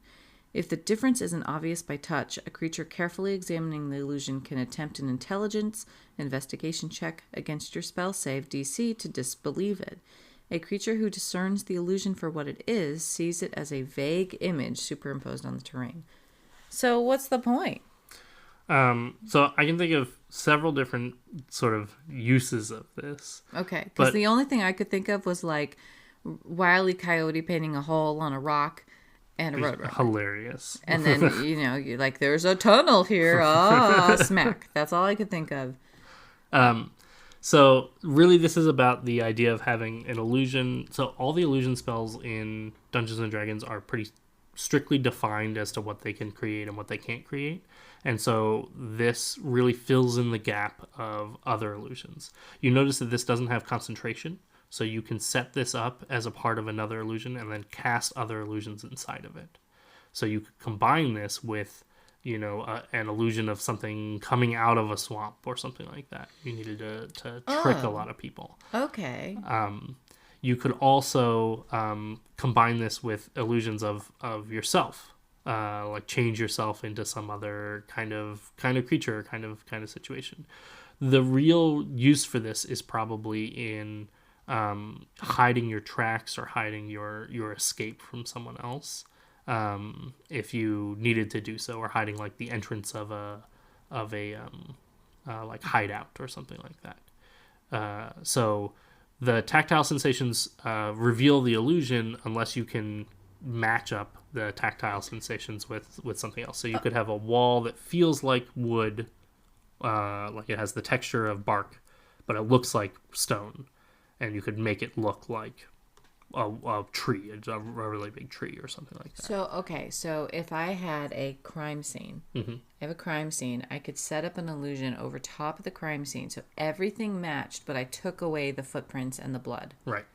If the difference isn't obvious by touch, a creature carefully examining the illusion can attempt an intelligence investigation check against your spell save DC to disbelieve it. A creature who discerns the illusion for what it is sees it as a vague image superimposed on the terrain. So what's the point? So I can think of several different sort of uses of this. Okay, because the only thing I could think of was like Wile E. Coyote painting a hole on a rock and a roadrunner. Hilarious. And then, you're like, there's a tunnel here. Smack. That's all I could think of. So really this is about the idea of having an illusion. So all the illusion spells in Dungeons & Dragons are pretty strictly defined as to what they can create and what they can't create. And so this really fills in the gap of other illusions. You notice that this doesn't have concentration, so you can set this up as a part of another illusion and then cast other illusions inside of it. So you could combine this with, an illusion of something coming out of a swamp or something like that. You needed to trick a lot of people. Okay. You could also combine this with illusions of yourself, like change yourself into some other kind of creature, kind of situation. The real use for this is probably in hiding your tracks or hiding your escape from someone else, if you needed to do so, or hiding like the entrance of a like hideout or something like that. So the tactile sensations reveal the illusion unless you can match up the tactile sensations with something else. So you could have a wall that feels like wood, like it has the texture of bark, but it looks like stone, and you could make it look like a tree, a really big tree or something like that. So if I had a crime scene, Mm-hmm. I have a crime scene, I could set up an illusion over top of the crime scene so everything matched, but I took away the footprints and the blood. Right.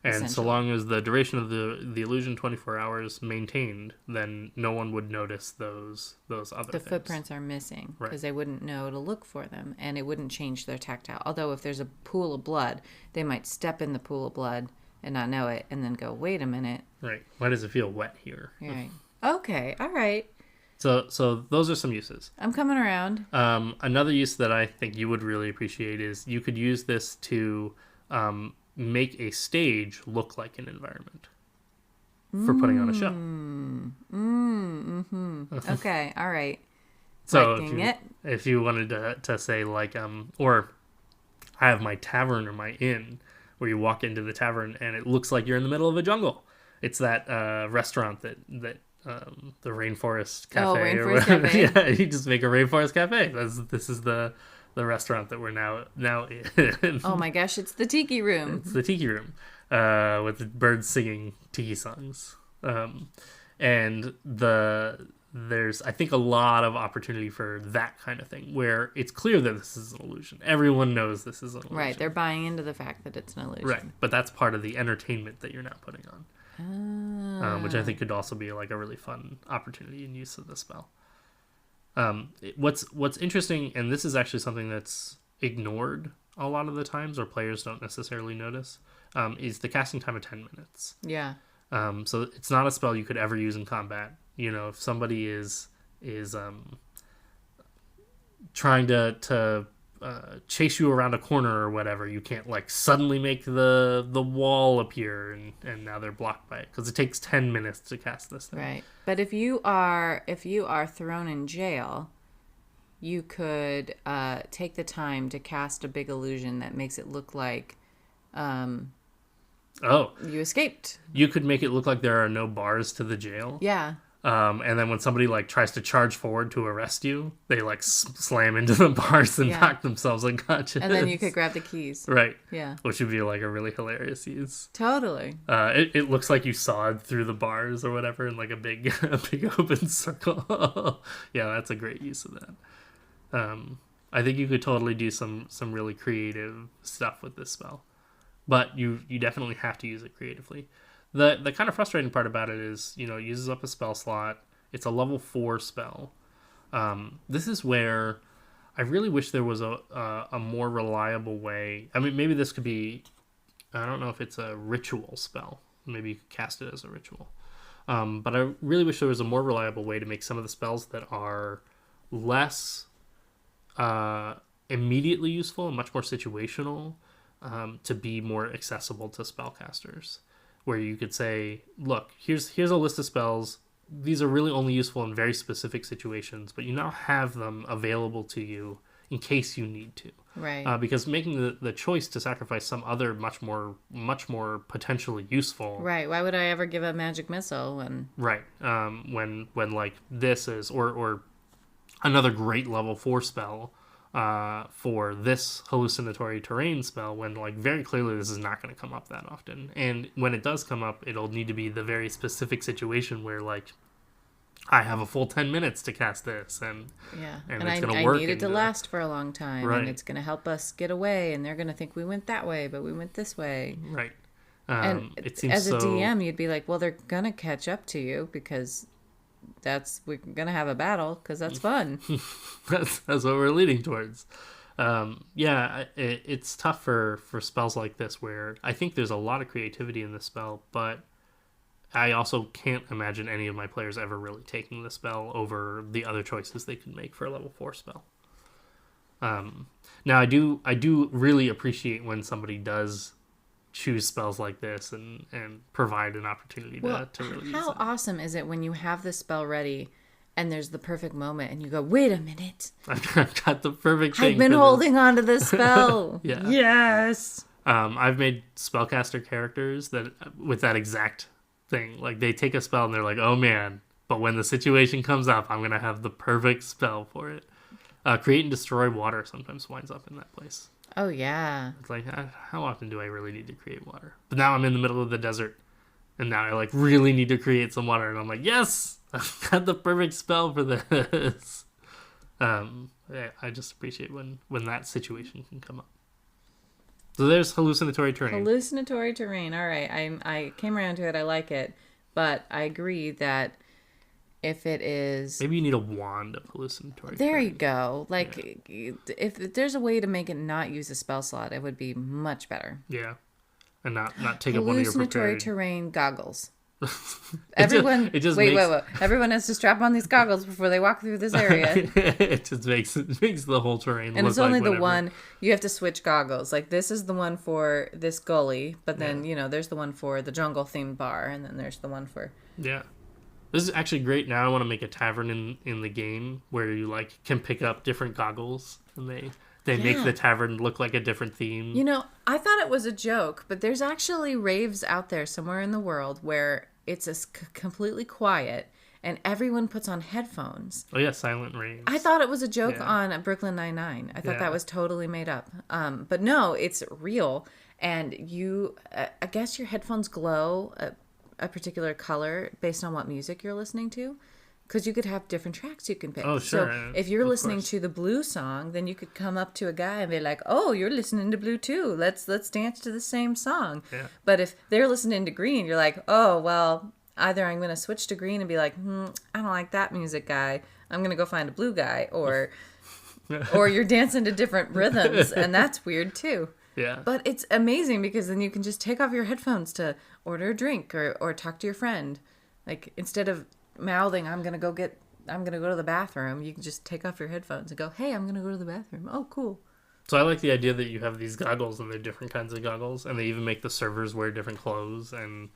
And so long as the duration of the illusion, 24 hours, maintained, then no one would notice those other things. The footprints are missing because they wouldn't know to look for them, and it wouldn't change their tactile. Although if there's a pool of blood, they might step in the pool of blood and not know it, and then go, wait a minute. Right. Why does it feel wet here? Right. Okay. All right. So those are some uses. I'm coming around. Another use that I think you would really appreciate is you could use this to make a stage look like an environment for putting on a show. Okay. All right. So Liking if you wanted to say like, or I have my tavern or my inn, where you walk into the tavern and it looks like you're in the middle of a jungle. It's that restaurant that the Rainforest Cafe. Oh, Rainforest or whatever. Cafe. Yeah, you just make a Rainforest Cafe. This is the restaurant that we're now in. Oh my gosh, it's the Tiki Room. It's the Tiki Room, with the birds singing tiki songs. And there's, I think, a lot of opportunity for that kind of thing, where it's clear that this is an illusion. Everyone knows this is an illusion. Right, they're buying into the fact that it's an illusion. Right, but that's part of the entertainment that you're now putting on, which I think could also be like a really fun opportunity and use of the spell. What's interesting, and this is actually something that's ignored a lot of the times, or players don't necessarily notice, is the casting time of 10 minutes. Yeah. So it's not a spell you could ever use in combat. If somebody is trying to chase you around a corner or whatever, you can't like suddenly make the wall appear and now they're blocked by it, because it takes 10 minutes to cast this thing. Right. But if you are thrown in jail, you could take the time to cast a big illusion that makes it look like you escaped. You could make it look like there are no bars to the jail. Yeah. And then when somebody like tries to charge forward to arrest you, they like slam into the bars and knock themselves unconscious. And then you could grab the keys. Right. Yeah. Which would be like a really hilarious use. Totally. It looks like you sawed through the bars or whatever in like a big open circle. Yeah, that's a great use of that. I think you could totally do some really creative stuff with this spell, but you definitely have to use it creatively. The kind of frustrating part about it is, it uses up a spell slot. It's a level 4 spell. This is where I really wish there was a more reliable way. I mean, maybe this could be, I don't know if it's a ritual spell. Maybe you could cast it as a ritual. But I really wish there was a more reliable way to make some of the spells that are less immediately useful and much more situational, to be more accessible to spellcasters. Where you could say, look, here's a list of spells. These are really only useful in very specific situations, but you now have them available to you in case you need to. Right. Because making the choice to sacrifice some other much more potentially useful. Right. Why would I ever give a magic missile when? Right. When like this is or another great level 4 spell. For this Hallucinatory Terrain spell, when like very clearly this is not going to come up that often, and when it does come up, it'll need to be the very specific situation where like I have a full 10 minutes to cast this, and And it's I going to work. need it to last for a long time, Right. and it's going to help us get away, and they're going to think we went that way, but we went this way. Right. And it seems as a so... DM, you'd be like, well, they're going to catch up to you because we're going to have a battle because that's fun. that's what we're leading towards. It's tough for spells like this where I think there's a lot of creativity in the spell, but I also can't imagine any of my players ever really taking the spell over the other choices they could make for a level 4 spell. Now I do really appreciate when somebody does choose spells like this and provide an opportunity to really how use it. awesome is it when you have the spell ready and there's the perfect moment and you go, wait a minute, I've got the perfect thing. I've been holding on to this spell. Yeah. Yes. I've made spellcaster characters that with that exact thing. Like, they take a spell and they're like, oh man, but when the situation comes up, I'm going to have the perfect spell for it. Create and destroy water sometimes winds up in that place. Oh, yeah. It's like, how often do I really need to create water? But now I'm in the middle of the desert, and now I like really need to create some water, and I'm like, yes, I've got the perfect spell for this. I just appreciate when that situation can come up. So there's Hallucinatory Terrain. Hallucinatory Terrain. All right. I came around to it. I like it. But I agree that if it is... Maybe you need a wand of hallucinatory There terrain. you go. Like, if there's a way to make it not use a spell slot, it would be much better. Yeah. And not take up one of your Hallucinatory prepared... Terrain goggles. Everyone... Wait. Everyone has to strap on these goggles before they walk through this area. It just makes the whole terrain and look it's only like the whatever. one... You have to switch goggles. Like, this is the one for this gully, but then, there's the one for the jungle-themed bar, and then there's the one for... Yeah. This is actually great. Now I want to make a tavern in the game where you like can pick up different goggles, and they make the tavern look like a different theme. I thought it was a joke, but there's actually raves out there somewhere in the world where it's completely quiet and everyone puts on headphones. Oh yeah, silent raves. I thought it was a joke on Brooklyn Nine-Nine. I thought that was totally made up. But no, it's real. And you, I guess your headphones glow a particular color based on what music you're listening to. Because you could have different tracks you can pick. Oh, sure. So if you're listening to the blue song, then you could come up to a guy and be like, oh, you're listening to blue too. Let's dance to the same song. Yeah. But if they're listening to green, you're like, oh, well, either I'm going to switch to green and be like, I don't like that music guy. I'm going to go find a blue guy. Or you're dancing to different rhythms. And that's weird too. Yeah. But it's amazing because then you can just take off your headphones to order a drink or talk to your friend. Like, instead of mouthing, I'm gonna go to the bathroom, you can just take off your headphones and go, hey, I'm gonna go to the bathroom. Oh, cool. So I like the idea that you have these goggles and they're different kinds of goggles, and they even make the servers wear different clothes and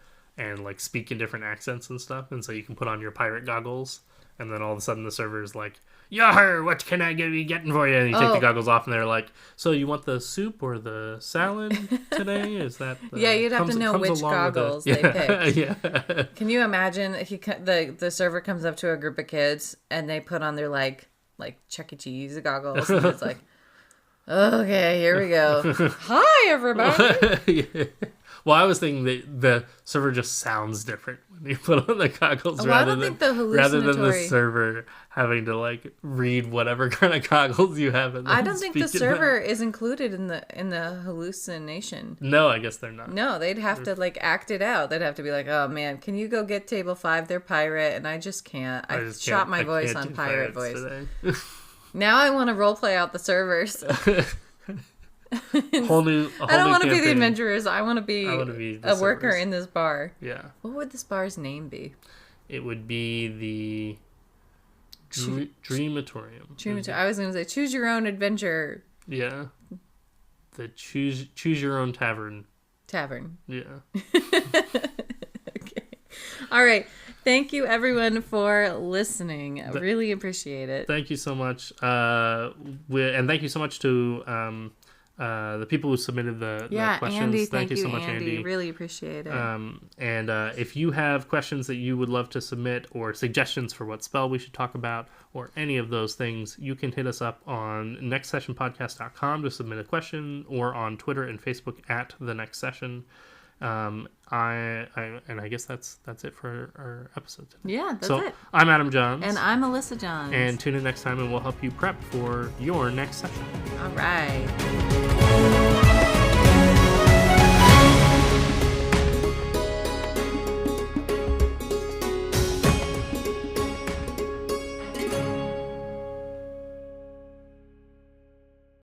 like speak in different accents and stuff. And so you can put on your pirate goggles, and then all of a sudden the server's like, Yahoo, what can I be getting for you? And you take the goggles off, and they're like, so you want the soup or the salad today? Is that you'd have to know which goggles they picked. Yeah. Can you imagine if the server comes up to a group of kids and they put on their like Chuck E. Cheese goggles, and it's like, okay, here we go. Hi, everybody. Yeah. Well, I was thinking that the server just sounds different when you put on the goggles rather than the server having to like read whatever kind of goggles you have. And I don't think the server is included in the hallucination. No, I guess they're not. No, they'd have to like act it out. They'd have to be like, oh man, can you go get table 5? They're pirate, and I just can't. I shot my voice on pirate voice. Now I want to roleplay out the servers. Whole new I don't want to be the campaign. adventurers. I want to be a worker in this bar. Yeah. What would this bar's name be? It would be the Dreamatorium. I was going to say choose your own adventure. Yeah. The choose your own tavern. Yeah. Okay. All right. Thank you, everyone, for listening. I really appreciate it. Thank you so much. And thank you so much to the people who submitted the questions. Andy, thank you so much, Andy. Really appreciate it. And if you have questions that you would love to submit or suggestions for what spell we should talk about or any of those things, you can hit us up on nextsessionpodcast.com to submit a question, or on Twitter and Facebook at The Next Session. I guess that's it for our episode today. Yeah, that's so it. I'm Adam Johns. And I'm Alyssa Johns. And tune in next time and we'll help you prep for your next session. All right.